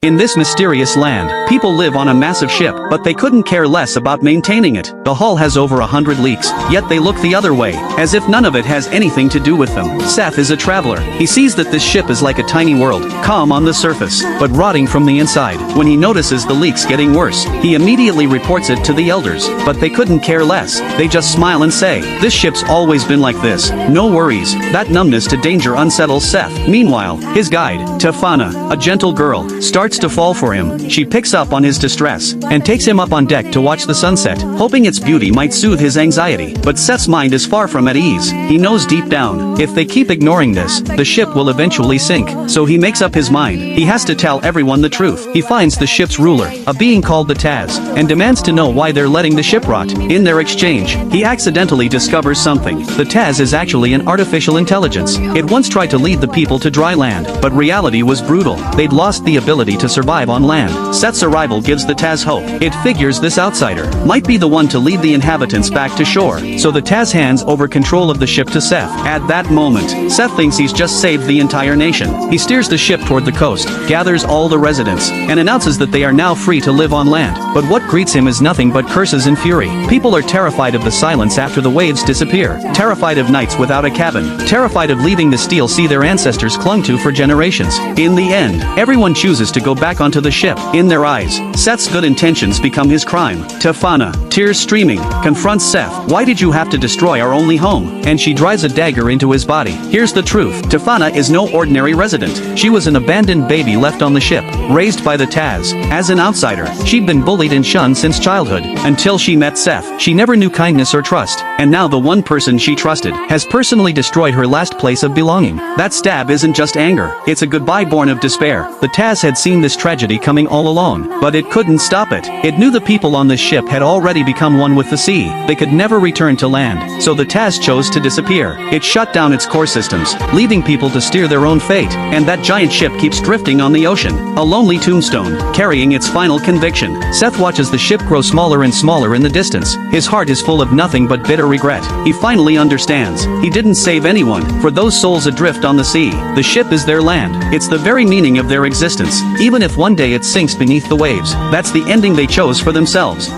In this mysterious land, people live on a massive ship, but they couldn't care less about maintaining it. The hull has over 100 leaks, yet they look the other way, as if none of it has anything to do with them. Seth is a traveler. He sees that this ship is like a tiny world, calm on the surface, but rotting from the inside. When he notices the leaks getting worse, he immediately reports it to the elders, but they couldn't care less. They just smile and say, "This ship's always been like this. No worries." That numbness to danger unsettles Seth. Meanwhile, his guide, Tefana, a gentle girl, starts to fall for him. She picks up on his distress and takes him up on deck to watch the sunset, hoping its beauty might soothe his anxiety. But Seth's mind is far from at ease. He knows deep down, if they keep ignoring this, the ship will eventually sink. So he makes up his mind. He has to tell everyone the truth. He finds the ship's ruler, a being called the Taz, and demands to know why they're letting the ship rot. In their exchange, he accidentally discovers something. The Taz is actually an artificial intelligence. It once tried to lead the people to dry land, but reality was brutal. They'd lost the ability to survive on land. Seth's arrival gives the Taz hope. It figures this outsider might be the one to lead the inhabitants back to shore, so the Taz hands over control of the ship to Seth. At that moment, Seth thinks he's just saved the entire nation. He steers the ship toward the coast, gathers all the residents, and announces that they are now free to live on land. But what greets him is nothing but curses and fury. People are terrified of the silence after the waves disappear, terrified of nights without a cabin, terrified of leaving the steel sea their ancestors clung to for generations. In the end, everyone chooses to go back onto the ship. In their eyes, Seth's good intentions become his crime. Tefana, tears streaming, confronts Seth. "Why did you have to destroy our only home?" And she drives a dagger into his body. Here's the truth. Tefana is no ordinary resident. She was an abandoned baby left on the ship, raised by the Taz. As an outsider, she'd been bullied and shunned since childhood. Until she met Seth, she never knew kindness or trust. And now the one person she trusted has personally destroyed her last place of belonging. That stab isn't just anger. It's a goodbye born of despair. The Taz had seen this tragedy coming all along, but it couldn't stop it. It knew the people on this ship had already become one with the sea. They could never return to land, so the Taz chose to disappear. It shut down its core systems, leaving people to steer their own fate, and that giant ship keeps drifting on the ocean, a lonely tombstone, carrying its final conviction. Seth watches the ship grow smaller and smaller in the distance. His heart is full of nothing but bitter regret. He finally understands. He didn't save anyone. For those souls adrift on the sea, the ship is their land. It's the very meaning of their existence. Even if one day it sinks beneath the waves, that's the ending they chose for themselves.